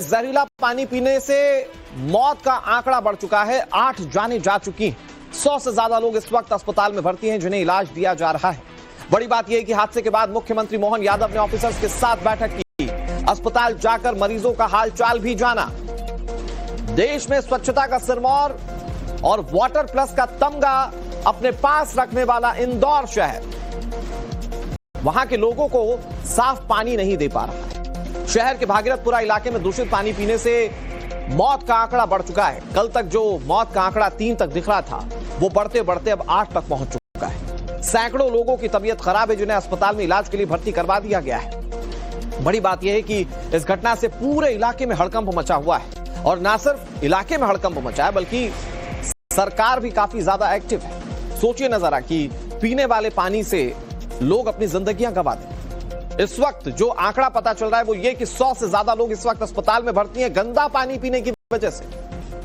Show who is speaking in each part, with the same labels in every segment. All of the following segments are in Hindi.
Speaker 1: जहरीला पानी पीने से मौत का आंकड़ा बढ़ चुका है। 8 जानें जा चुकी। 100 से ज्यादा लोग इस वक्त अस्पताल में भर्ती हैं जिन्हें इलाज दिया जा रहा है। बड़ी बात यह है कि हादसे के बाद मुख्यमंत्री मोहन यादव ने ऑफिसर्स के साथ बैठक की, अस्पताल जाकर मरीजों का हालचाल भी जाना। देश में स्वच्छता का सिरमौर और वाटर प्लस का तमगा अपने पास रखने वाला इंदौर शहर वहां के लोगों को साफ पानी नहीं दे पा रहा है। शहर के भागीरथपुरा इलाके में दूषित पानी पीने से मौत का आंकड़ा बढ़ चुका है। कल तक जो मौत का आंकड़ा 3 तक दिख रहा था वो बढ़ते बढ़ते अब 8 तक पहुंच चुका है। सैकड़ों लोगों की तबीयत खराब है जिन्हें अस्पताल में इलाज के लिए भर्ती करवा दिया गया है। बड़ी बात यह है कि इस घटना से पूरे इलाके में हड़कंप मचा हुआ है और न सिर्फ इलाके में हड़कंप मचा है बल्कि सरकार भी काफी ज्यादा एक्टिव है। सोचिए नजरा कि पीने वाले पानी से लोग अपनी जिंदगियां गंवा दें। इस वक्त जो आंकड़ा पता चल रहा है वो ये कि 100 से ज्यादा लोग इस वक्त अस्पताल में भर्ती हैं गंदा पानी पीने की वजह से।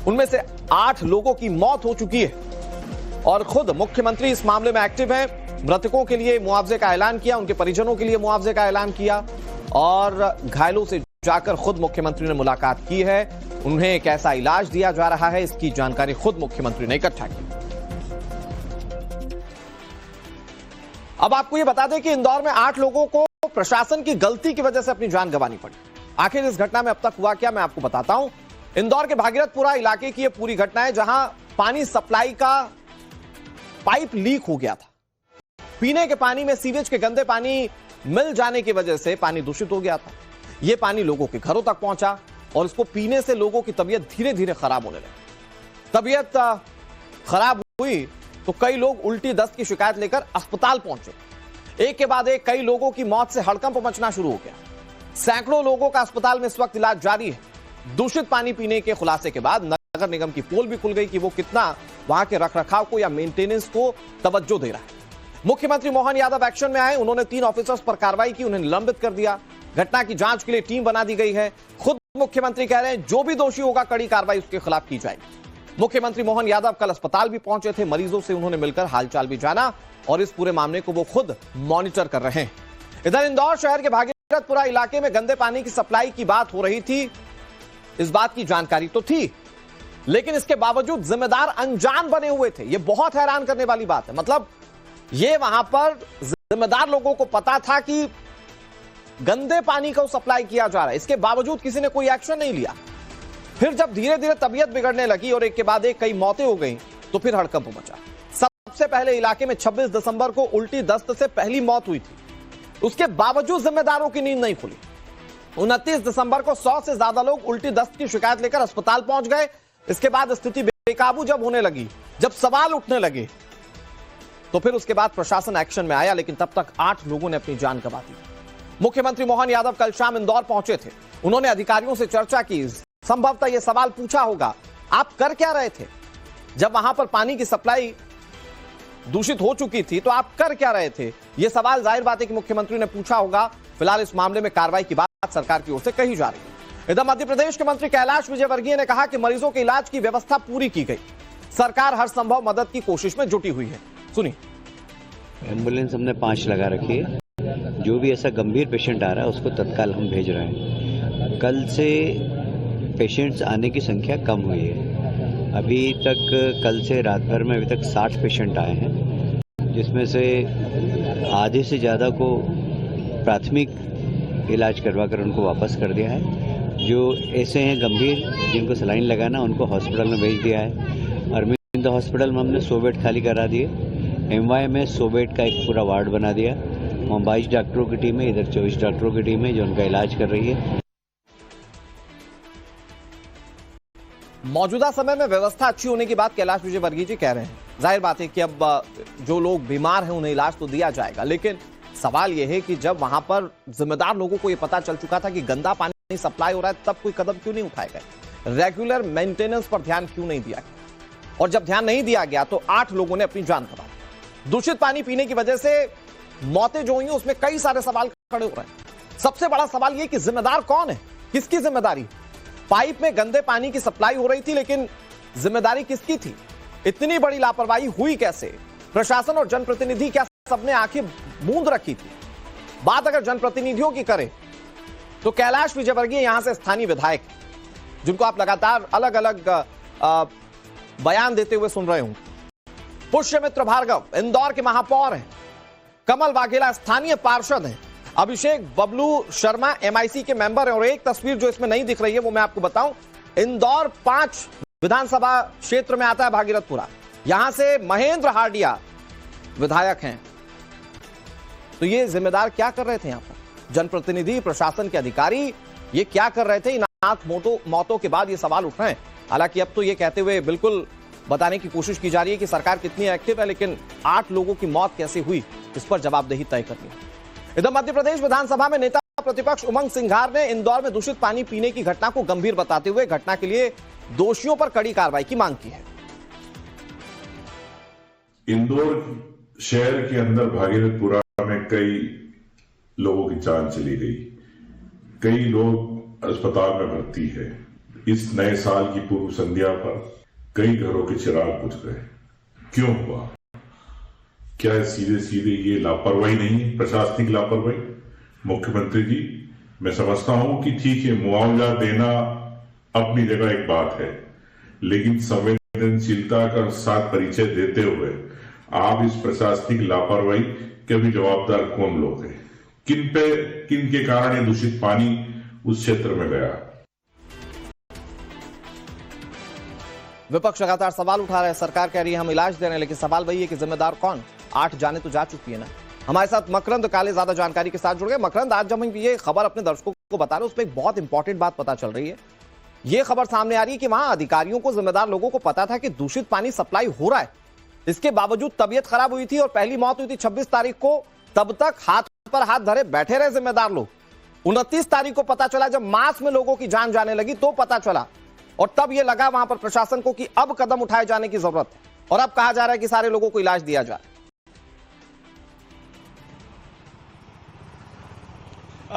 Speaker 1: उनमें से 8 लोगों की मौत हो चुकी है और खुद मुख्यमंत्री इस मामले में एक्टिव हैं। मृतकों के लिए मुआवजे का ऐलान किया, उनके परिजनों के लिए मुआवजे का ऐलान किया और घायलों से जाकर खुद मुख्यमंत्री ने मुलाकात की है। उन्हें कैसा इलाज दिया जा रहा है इसकी जानकारी खुद मुख्यमंत्री ने इकट्ठा की। अब आपको यह बता दें कि इंदौर में 8 लोगों को प्रशासन की गलती की वजह से अपनी जान गंवानी पड़ी। आखिर इस घटना में अब तक हुआ क्या, मैं आपको बताता हूं। इंदौर के भागीरथपुरा इलाके की यह पूरी घटना है जहां पानी सप्लाई का पाइप लीक हो गया था। पीने के पानी में सीवेज के गंदे पानी मिल जाने की वजह से पानी दूषित हो गया था। यह पानी लोगों के घरों तक पहुंचा और इसको पीने से लोगों की तबीयत धीरे धीरे खराब होने लगी। तबीयत खराब हुई तो कई लोग उल्टी दस्त की शिकायत लेकर अस्पताल पहुंचे। एक के बाद एक कई लोगों की मौत से हड़कंप मचना शुरू हो गया। सैकड़ों लोगों का अस्पताल में इस वक्त इलाज जारी है। दूषित पानी पीने के खुलासे के बाद नगर निगम की पोल भी खुल गई कि वो कितना वहां के रखरखाव को या मेंटेनेंस को तवज्जो दे रहा है। मुख्यमंत्री मोहन यादव एक्शन में आए। उन्होंने 3 ऑफिसर्स पर कार्रवाई की, उन्हें निलंबित कर दिया। घटना की जांच के लिए टीम बना दी गई है। खुद मुख्यमंत्री कह रहे हैं जो भी दोषी होगा कड़ी कार्रवाई उसके खिलाफ की जाएगी। मुख्यमंत्री मोहन यादव कल अस्पताल भी पहुंचे थे। मरीजों से उन्होंने मिलकर हालचाल भी जाना और इस पूरे मामले को वो खुद मॉनिटर कर रहे हैं। इधर इंदौर शहर के भागीरथपुरा इलाके में गंदे पानी की सप्लाई की बात हो रही थी। इस बात की जानकारी तो थी लेकिन इसके बावजूद जिम्मेदार अनजान बने हुए थे। यह बहुत हैरान करने वाली बात है। मतलब ये वहां पर जिम्मेदार लोगों को पता था कि गंदे पानी को सप्लाई किया जा रहा है, इसके बावजूद किसी ने कोई एक्शन नहीं लिया। फिर जब धीरे धीरे तबीयत बिगड़ने लगी और एक के बाद एक कई मौतें हो गई तो फिर हड़कंप मचा। सबसे पहले इलाके में 26 दिसंबर को उल्टी दस्त से पहली मौत हुई थी। उसके बावजूद जिम्मेदारों की नींद नहीं खुली। 29 दिसंबर को 100 से ज्यादा लोग उल्टी दस्त की शिकायत लेकर अस्पताल पहुंच गए। इसके बाद स्थिति बेकाबू जब होने लगी, जब सवाल उठने लगे तो फिर उसके बाद प्रशासन एक्शन में आया लेकिन तब तक 8 लोगों ने अपनी जान गंवा दी। मुख्यमंत्री मोहन यादव कल शाम इंदौर पहुंचे थे। उन्होंने अधिकारियों से चर्चा की। संभवतः यह सवाल पूछा होगा, आप कर क्या रहे थे जब वहां पर पानी की सप्लाई दूषित हो चुकी थी, तो आप कर क्या रहे थे? यह सवाल जाहिर बात है कि मुख्यमंत्री ने पूछा होगा। फिलहाल इस मामले में कार्रवाई की बात सरकार की ओर से कही जा रही है। इधर मध्य प्रदेश के मंत्री कैलाश विजयवर्गीय ने कहा कि मरीजों के इलाज की व्यवस्था पूरी की गई। सरकार हर संभव मदद की कोशिश में जुटी हुई है। सुनिए।
Speaker 2: एम्बुलेंस हमने 5 लगा रखी है। जो भी ऐसा गंभीर पेशेंट आ रहा है उसको तत्काल हम भेज रहे हैं। कल से पेशेंट्स आने की संख्या कम हुई है। अभी तक कल से रात भर में अभी तक 60 पेशेंट आए हैं, जिसमें से आधे से ज़्यादा को प्राथमिक इलाज करवा कर उनको वापस कर दिया है। जो ऐसे हैं गंभीर जिनको सलाइन लगाना उनको हॉस्पिटल में भेज दिया है। अरविंद हॉस्पिटल में हमने 100 बेड खाली करा दिए। MY में 100 बेड का एक पूरा वार्ड बना दिया। वहाँ 22 डॉक्टरों की टीम है, इधर 24 डॉक्टरों की टीम है जो उनका इलाज कर रही है।
Speaker 1: मौजूदा समय में व्यवस्था अच्छी होने की बात कैलाश विजयवर्गीय जी कह रहे हैं। जाहिर बात है कि अब जो लोग बीमार हैं उन्हें इलाज तो दिया जाएगा, लेकिन सवाल यह है कि जब वहां पर जिम्मेदार लोगों को यह पता चल चुका था कि गंदा पानी सप्लाई हो रहा है तब कोई कदम क्यों नहीं उठाए गए? रेगुलर मेंटेनेंस पर ध्यान क्यों नहीं दिया गया? और जब ध्यान नहीं दिया गया तो 8 लोगों ने अपनी जान गंवा दी। दूषित पानी पीने की वजह से मौतें जो हुई उसमें कई सारे सवाल खड़े हो रहे हैं। सबसे बड़ा सवाल यह कि जिम्मेदार कौन है, किसकी जिम्मेदारी? पाइप में गंदे पानी की सप्लाई हो रही थी लेकिन जिम्मेदारी किसकी थी? इतनी बड़ी लापरवाही हुई कैसे? प्रशासन और जनप्रतिनिधि क्या सबने आंखें मूंद रखी थी? बात अगर जनप्रतिनिधियों की करें तो कैलाश विजयवर्गीय यहां से स्थानीय विधायक जिनको आप लगातार अलग अलग बयान देते हुए सुन रहे होंगे। पुष्यमित्र भार्गव इंदौर के महापौर हैं, कमल वाघेला स्थानीय पार्षद हैं, अभिषेक बबलू शर्मा एमआईसी के मेंबर हैं। और एक तस्वीर जो इसमें नहीं दिख रही है वो मैं आपको बताऊं, इंदौर 5 विधानसभा क्षेत्र में आता है भागीरथपुरा, यहां से महेंद्र हार्डिया विधायक हैं। तो ये जिम्मेदार क्या कर रहे थे यहां पर? जनप्रतिनिधि, प्रशासन के अधिकारी ये क्या कर रहे थे? इन 8 मौतों के बाद ये सवाल उठ रहे हैं। हालांकि अब तो ये कहते हुए बिल्कुल बताने की कोशिश की जा रही है कि सरकार कितनी एक्टिव है, लेकिन 8 लोगों की मौत कैसे हुई इस पर जवाबदेही तय करनी है। इधर मध्य प्रदेश विधानसभा में नेता प्रतिपक्ष उमंग सिंघार ने इंदौर में दूषित पानी पीने की घटना को गंभीर बताते हुए घटना के लिए दोषियों पर कड़ी कार्रवाई की मांग की है।
Speaker 3: इंदौर शहर के अंदर भागीरथपुरा में कई लोगों की जान चली गई, कई लोग अस्पताल में भर्ती है। इस नए साल की पूर्व संध्या पर कई घरों के चिराग बुझ गए। क्यों हुआ? क्या सीधे सीधे ये लापरवाही नहीं है, प्रशासनिक लापरवाही? मुख्यमंत्री जी, मैं समझता हूं कि ठीक है, मुआवजा देना अपनी जगह एक बात है, लेकिन संवेदनशीलता का साथ परिचय देते हुए आप इस प्रशासनिक लापरवाही के भी जवाबदार कौन लोग हैं? किन के कारण ये दूषित पानी उस क्षेत्र में गया?
Speaker 1: विपक्ष लगातार सवाल उठा रहा है, सरकार कह रही है हम इलाज दे रहे हैं, लेकिन सवाल वही है कि जिम्मेदार कौन? 8 जाने तो जा चुकी है ना। हमारे साथ मकरंद काले ज्यादा जानकारी के साथ जुड़ गए। मकरंद, आज जब हम ये खबर अपने दर्शकों को बता रहे हैं, उसमें एक बहुत इंपॉर्टेंट बात पता चल रही है। ये खबर सामने आ रही है कि वहां अधिकारियों को, जिम्मेदार लोगों को पता था कि दूषित पानी सप्लाई हो रहा है, इसके बावजूद तबीयत खराब हुई थी और पहली मौत हुई थी 26 तारीख को। तब तक हाथ पर हाथ धरे बैठे रहे जिम्मेदार लोग। 29 तारीख को पता चला, जब मास में लोगों की जान जाने लगी तो पता चला, और तब यह लगा वहां पर प्रशासन को कि अब कदम उठाए जाने की जरूरत है। और अब कहा जा रहा है कि सारे लोगों को इलाज दिया जाए।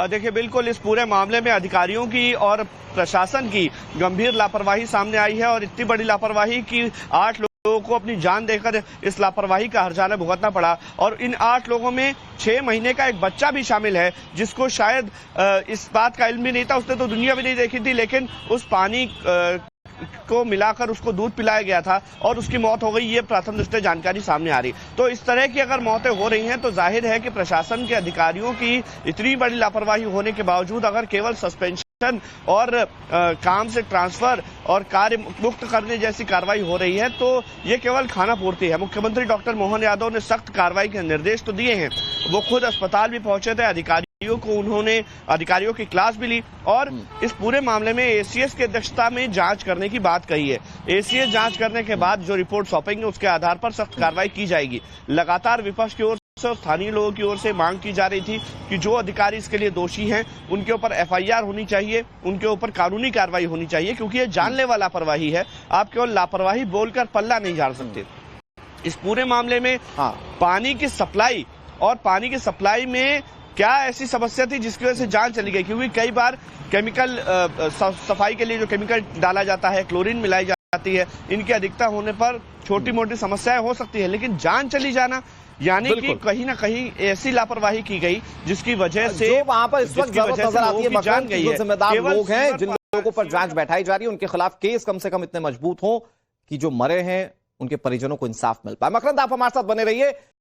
Speaker 4: देखिए, बिल्कुल इस पूरे मामले में अधिकारियों की और प्रशासन की गंभीर लापरवाही सामने आई है, और इतनी बड़ी लापरवाही कि 8 लोगों को अपनी जान देकर इस लापरवाही का हर्जाना भुगतना पड़ा। और इन 8 लोगों में 6 महीने का एक बच्चा भी शामिल है, जिसको शायद इस बात का इल्म भी नहीं था, उसने तो दुनिया भी नहीं देखी थी, लेकिन उस पानी को मिलाकर उसको दूध पिलाया गया था और उसकी मौत हो गई। ये प्रथम दृष्टया जानकारी सामने आ रही। तो इस तरह की अगर मौतें हो रही हैं तो जाहिर है कि प्रशासन के अधिकारियों की इतनी बड़ी लापरवाही होने के बावजूद अगर केवल सस्पेंशन और काम से ट्रांसफर और कार्य मुक्त करने जैसी कार्रवाई हो रही है तो ये केवल खाना पूर्ति है। मुख्यमंत्री डॉक्टर मोहन यादव ने सख्त कार्रवाई के निर्देश तो दिए हैं, वो खुद अस्पताल भी पहुंचे थे, अधिकारियों की क्लास भी ली और इस पूरे मामले में एसीएस की अध्यक्षता में जांच करने की बात कही है। एसीएस जांच करने के बाद जो रिपोर्ट सौंपेंगे उसके आधार पर सख्त कार्रवाई की जाएगी। लगातार विपक्ष की ओर से और स्थानीय लोगों की ओर से मांग की जा रही थी कि जो अधिकारी इसके लिए दोषी हैं उनके ऊपर एफआईआर होनी चाहिए, उनके ऊपर कानूनी कार्रवाई होनी चाहिए, क्योंकि ये जानलेवा लापरवाही है। आप केवल लापरवाही बोलकर पल्ला नहीं झाड़ सकते। इस पूरे मामले में पानी की सप्लाई में क्या ऐसी समस्या थी जिसकी वजह से जान चली गई? क्योंकि कई बार केमिकल सफाई के लिए जो केमिकल डाला जाता है, क्लोरीन मिलाई जाती है, इनकी अधिकता होने पर छोटी मोटी समस्याएं हो सकती है, लेकिन जान चली जाना यानी कि कहीं ना कहीं ऐसी लापरवाही की गई जिसकी वजह से
Speaker 1: वहां पर इस वक्त जरूरत नजर आती है जान गई है। जिम्मेदार लोग हैं, जिन लोगों पर जांच बैठाई जा रही है, उनके खिलाफ केस कम से कम इतने मजबूत हो कि जो मरे हैं उनके परिजनों को इंसाफ मिल पाए। मकरंद, आप हमारे साथ बने रहिए।